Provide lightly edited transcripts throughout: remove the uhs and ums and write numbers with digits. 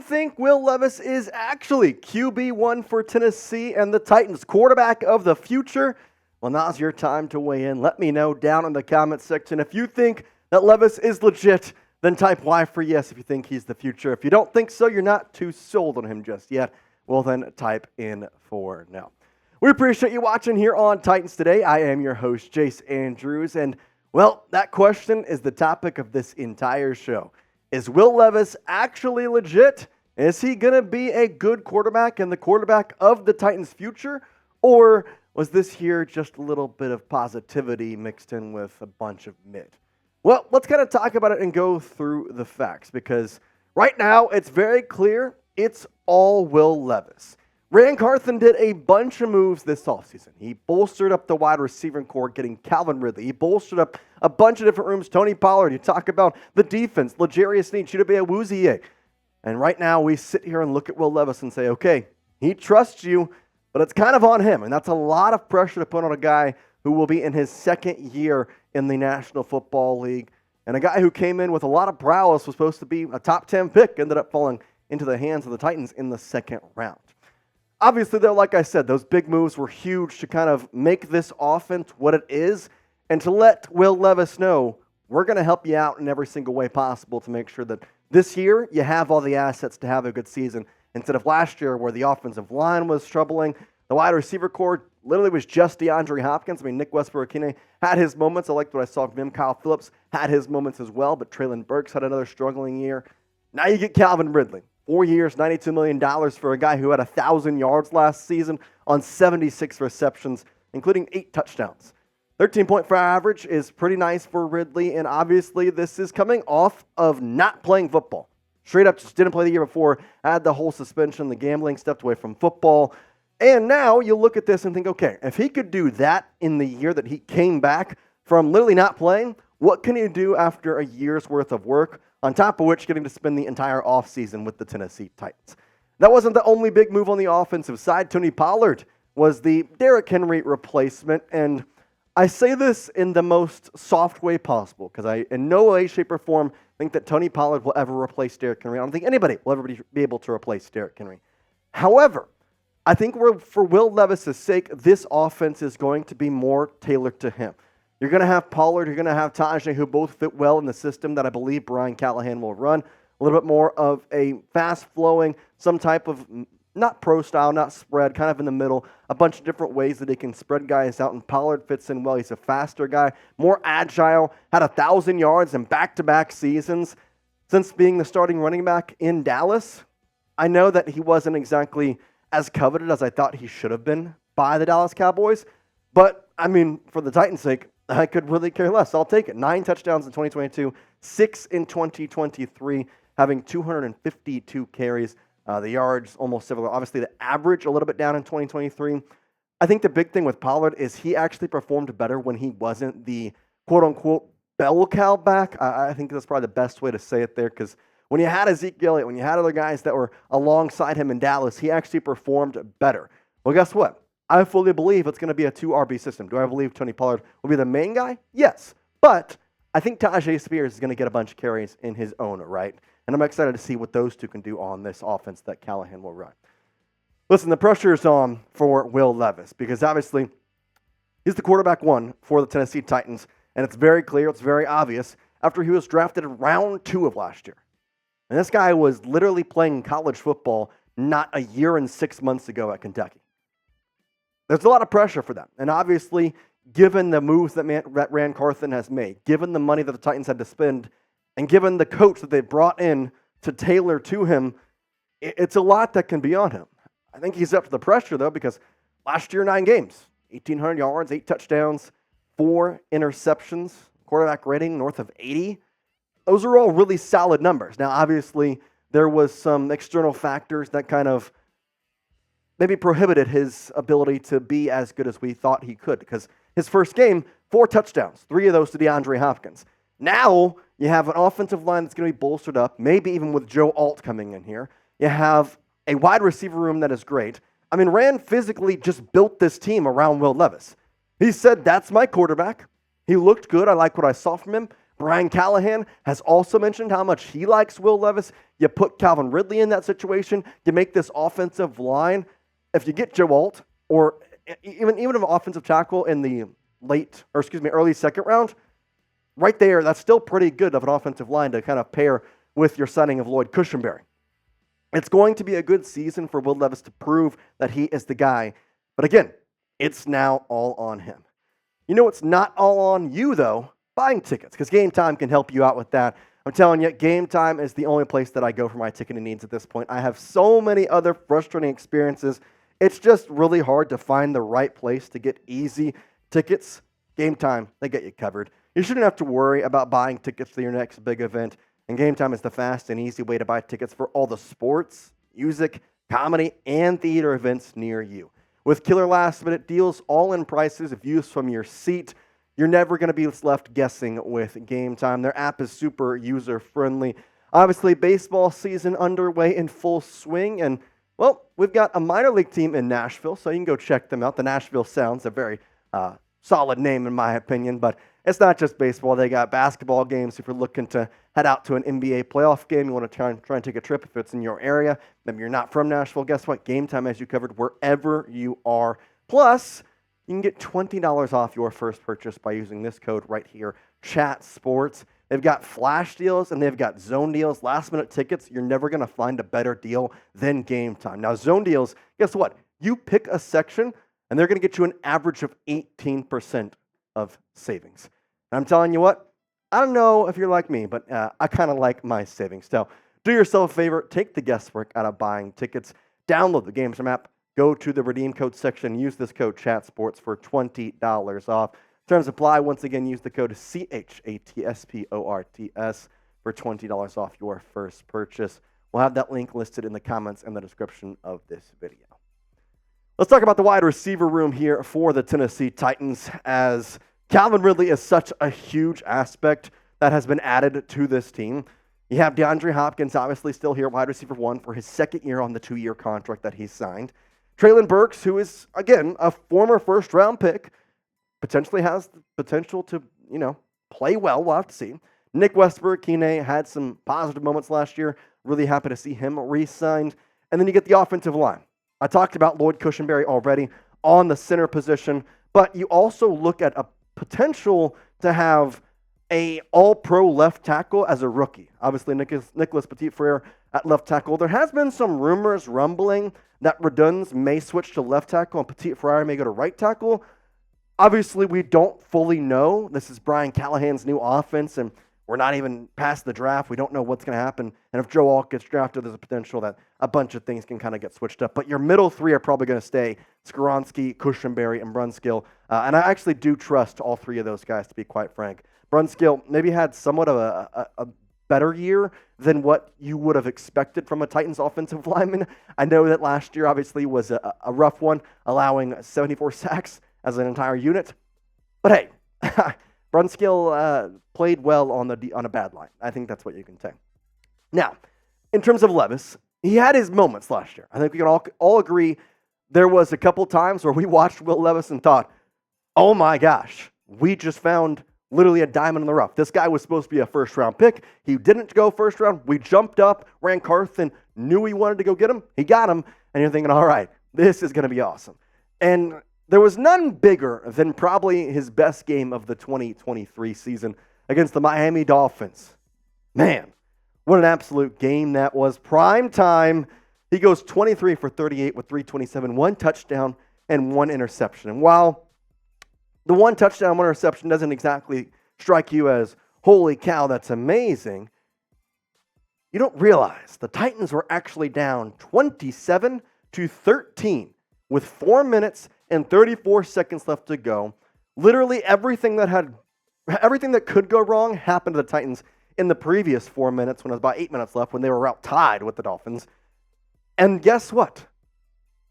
think Will Levis is actually QB1 for Tennessee and the Titans, quarterback of the future? Well, now's your time to weigh in. Let me know down in the comments section. If you think that Levis is legit, then type Y for yes if you think he's the future. If you don't think so, you're not too sold on him just yet, well then type in for no. We appreciate you watching here on Titans Today. I am your host, Jace Andrews, and well, that question is the topic of this entire show. Is Will Levis actually legit? Is he going to be a good quarterback and the quarterback of the Titans' future? Or was this here just a little bit of positivity mixed in with a bunch of mid? Well, let's kind of talk about it and go through the facts, because right now it's very clear it's all Will Levis. Ran Carthon did a bunch of moves this offseason. He bolstered up the wide receiver core, getting Calvin Ridley. He bolstered up a bunch of different rooms. Tony Pollard, you talk about the defense, L'Jarius Sneed, Chidobe Awuzie. And right now we sit here and look at Will Levis and say, okay, he trusts you, but it's kind of on him. And that's a lot of pressure to put on a guy who will be in his second year in the National Football League. And a guy who came in with a lot of prowess, was supposed to be a top 10 pick, ended up falling into the hands of the Titans in the second round. Obviously, though, like I said, those big moves were huge to kind of make this offense what it is and to let Will Levis know we're going to help you out in every single way possible to make sure that this year you have all the assets to have a good season instead of last year where the offensive line was troubling. The wide receiver core literally was just DeAndre Hopkins. I mean, Nick Westbrook-Ikine had his moments. I liked what I saw from him. Kyle Phillips had his moments as well, but Treylon Burks had another struggling year. Now you get Calvin Ridley. 4 years, $92 million for a guy who had 1,000 yards last season on 76 receptions, including 8 touchdowns. 13-point for average is pretty nice for Ridley, and obviously this is coming off of not playing football. Straight up just didn't play the year before, had the whole suspension, the gambling, stepped away from football. And now you look at this and think, okay, if he could do that in the year that he came back from literally not playing, what can he do after a year's worth of work? On top of which, getting to spend the entire offseason with the Tennessee Titans. That wasn't the only big move on the offensive side. Tony Pollard was the Derrick Henry replacement, and I say this in the most soft way possible because I, in no way, shape, or form, think that Tony Pollard will ever replace Derrick Henry. I don't think anybody will ever be able to replace Derrick Henry. However, I think for Will Levis' sake, this offense is going to be more tailored to him. You're going to have Pollard, you're going to have Tajay, who both fit well in the system that I believe Brian Callahan will run. A little bit more of a fast-flowing, some type of, not pro style, not spread, kind of in the middle, a bunch of different ways that he can spread guys out, and Pollard fits in well. He's a faster guy, more agile, had 1,000 yards in back-to-back seasons since being the starting running back in Dallas. I know that he wasn't exactly as coveted as I thought he should have been by the Dallas Cowboys, but, I mean, for the Titans' sake, I could really care less. I'll take it. 9 touchdowns in 2022, 6 in 2023, having 252 carries. The yards almost similar. Obviously, the average a little bit down in 2023. I think the big thing with Pollard is he actually performed better when he wasn't the quote-unquote bell cow back. I think that's probably the best way to say it there, because when you had Ezekiel Elliott, when you had other guys that were alongside him in Dallas, he actually performed better. Well, guess what? I fully believe it's going to be a 2 RB system. Do I believe Tony Pollard will be the main guy? Yes. But I think Tyjae Spears is going to get a bunch of carries in his own right. And I'm excited to see what those two can do on this offense that Callahan will run. Listen, the pressure is on for Will Levis because obviously he's the quarterback 1 for the Tennessee Titans. And it's very clear, it's very obvious after he was drafted in round 2 of last year. And this guy was literally playing college football not a year and 6 months ago at Kentucky. There's a lot of pressure for them. And obviously, given the moves that Ran Carthon has made, given the money that the Titans had to spend, and given the coach that they brought in to tailor to him, it's a lot that can be on him. I think he's up to the pressure, though, because last year, 9 games, 1,800 yards, 8 touchdowns, 4 interceptions, quarterback rating north of 80. Those are all really solid numbers. Now, obviously, there was some external factors that kind of maybe prohibited his ability to be as good as we thought he could, because his first game, 4 touchdowns, 3 of those to DeAndre Hopkins. Now you have an offensive line that's going to be bolstered up, maybe even with Joe Alt coming in here. You have a wide receiver room that is great. I mean, Ran physically just built this team around Will Levis. He said, that's my quarterback. He looked good. I like what I saw from him. Brian Callahan has also mentioned how much he likes Will Levis. You put Calvin Ridley in that situation, you make this offensive line. If you get Joe Alt or even an offensive tackle in the early second round, right there, that's still pretty good of an offensive line to kind of pair with your signing of Lloyd Cushenberry. It's going to be a good season for Will Levis to prove that he is the guy. But again, it's now all on him. You know what's not all on you, though? Buying tickets, because Game Time can help you out with that. I'm telling you, Game Time is the only place that I go for my ticketing needs at this point. I have so many other frustrating experiences. It's just really hard to find the right place to get easy tickets. Game Time, they get you covered. You shouldn't have to worry about buying tickets for your next big event. And Game Time is the fast and easy way to buy tickets for all the sports, music, comedy, and theater events near you. With killer last-minute deals, all-in prices, views from your seat, you're never going to be left guessing with Game Time. Their app is super user-friendly. Obviously, baseball season underway in full swing, and, well, we've got a minor league team in Nashville, so you can go check them out. The Nashville Sounds, a very solid name in my opinion, but it's not just baseball. They got basketball games if you're looking to head out to an NBA playoff game. You want to try and take a trip if it's in your area. Maybe you're not from Nashville. Guess what? Game Time has you covered wherever you are. Plus, you can get $20 off your first purchase by using this code right here, Chat Sports. They've got flash deals and they've got zone deals, last-minute tickets. You're never going to find a better deal than Game Time. Now, zone deals, guess what? You pick a section, and they're going to get you an average of 18% of savings. And I'm telling you what, I don't know if you're like me, but I kind of like my savings. So do yourself a favor, take the guesswork out of buying tickets, download the Game Time app, go to the redeem code section, use this code ChatSports for $20 off. Terms apply. Once again, use the code CHATSPORTS for $20 off your first purchase. We'll have that link listed in the comments and the description of this video. Let's talk about the wide receiver room here for the Tennessee Titans, as Calvin Ridley is such a huge aspect that has been added to this team. You have DeAndre Hopkins obviously still here, wide receiver 1 for his second year on the 2-year contract that he signed. Treylon Burks, who is, again, a former first-round pick, potentially has the potential to, play well. We'll have to see. Nick Westbrook-Kine had some positive moments last year. Really happy to see him re-signed. And then you get the offensive line. I talked about Lloyd Cushenberry already on the center position, but you also look at a potential to have a all-pro left tackle as a rookie. Obviously, Nicholas Petit-Frere at left tackle. There has been some rumors rumbling that Reduns may switch to left tackle and Petit-Frere may go to right tackle. Obviously, we don't fully know. This is Brian Callahan's new offense, and we're not even past the draft. We don't know what's going to happen. And if Joe Alt gets drafted, there's a potential that a bunch of things can kind of get switched up. But your middle three are probably going to stay: Skoronski, Cushenberry, and Brunskill. And I actually do trust all three of those guys, to be quite frank. Brunskill maybe had somewhat of a better year than what you would have expected from a Titans offensive lineman. I know that last year obviously was a rough one, allowing 74 sacks as an entire unit. But hey, Brunskill played well on a bad line. I think that's what you can say. Now, in terms of Levis, he had his moments last year. I think we can all agree there was a couple times where we watched Will Levis and thought, oh my gosh, we just found literally a diamond in the rough. This guy was supposed to be a first-round pick. He didn't go first round. We jumped up. Ran Carthon knew we wanted to go get him. He got him. And you're thinking, all right, this is going to be awesome. And there was none bigger than probably his best game of the 2023 season against the Miami Dolphins. Man, what an absolute game that was. Prime time. He goes 23 for 38 with 327, 1 touchdown and 1 interception. And while the 1 touchdown, 1 interception doesn't exactly strike you as, holy cow, that's amazing, you don't realize the Titans were actually down 27-13 with 4 minutes and 34 seconds left to go. Literally everything that could go wrong happened to the Titans in the previous 4 minutes when it was about 8 minutes left when they were out tied with the Dolphins. And guess what?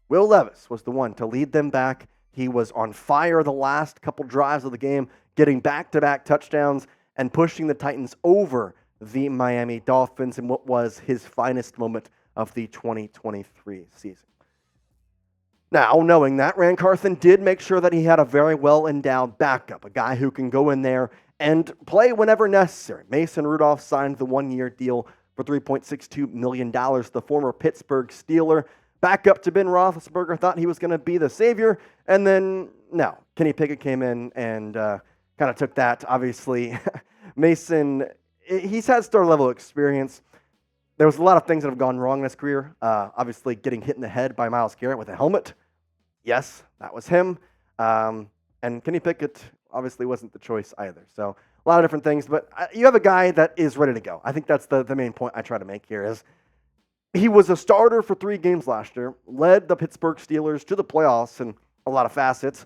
Will Levis was the one to lead them back. He was on fire the last couple drives of the game, getting back-to-back touchdowns and pushing the Titans over the Miami Dolphins in what was his finest moment of the 2023 season. Now, knowing that, Ran Carthon did make sure that he had a very well-endowed backup, a guy who can go in there and play whenever necessary. Mason Rudolph signed the one-year deal for $3.62 million. The former Pittsburgh Steeler, backup to Ben Roethlisberger, thought he was going to be the savior, and then, no. Kenny Pickett came in and kind of took that. Obviously, Mason, he's had star-level experience. There was a lot of things that have gone wrong in his career. Obviously, getting hit in the head by Myles Garrett with a helmet. Yes, that was him. And Kenny Pickett obviously wasn't the choice either. So a lot of different things. But you have a guy that is ready to go. I think that's the main point I try to make here is he was a starter for 3 games last year, led the Pittsburgh Steelers to the playoffs in a lot of facets.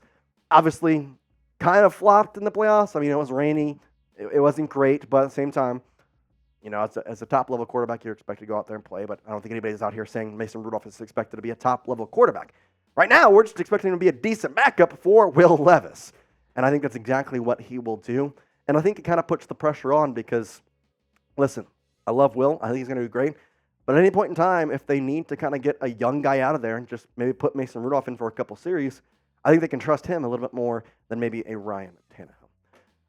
Obviously, kind of flopped in the playoffs. I mean, it was rainy. It wasn't great, but at the same time, you know, as a top-level quarterback, you're expected to go out there and play, but I don't think anybody's out here saying Mason Rudolph is expected to be a top-level quarterback. Right now, we're just expecting him to be a decent backup for Will Levis, and I think that's exactly what he will do, and I think it kind of puts the pressure on because, listen, I love Will. I think he's going to do great, but at any point in time, if they need to kind of get a young guy out of there and just maybe put Mason Rudolph in for a couple series, I think they can trust him a little bit more than maybe a Ryan Tannehill.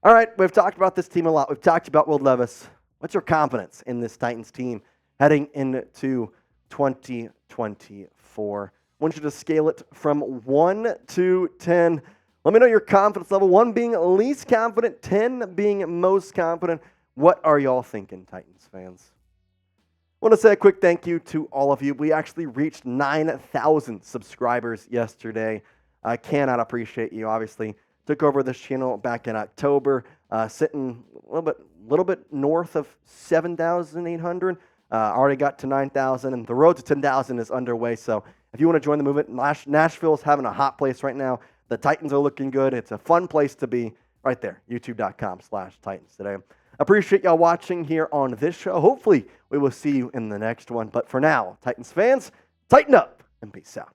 All right, we've talked about this team a lot. We've talked about Will Levis. What's your confidence in this Titans team heading into 2024? I want you to scale it from 1 to 10. Let me know your confidence level. 1 being least confident, 10 being most confident. What are y'all thinking, Titans fans? I want to say a quick thank you to all of you. We actually reached 9,000 subscribers yesterday. I cannot appreciate you, obviously. Took over this channel back in October, sitting a little bit north of 7,800. Already got to 9,000, and the road to 10,000 is underway. So if you want to join the movement, Nashville is having a hot place right now. The Titans are looking good. It's a fun place to be right there, youtube.com/Titans today. Appreciate y'all watching here on this show. Hopefully, we will see you in the next one. But for now, Titans fans, tighten up and peace out.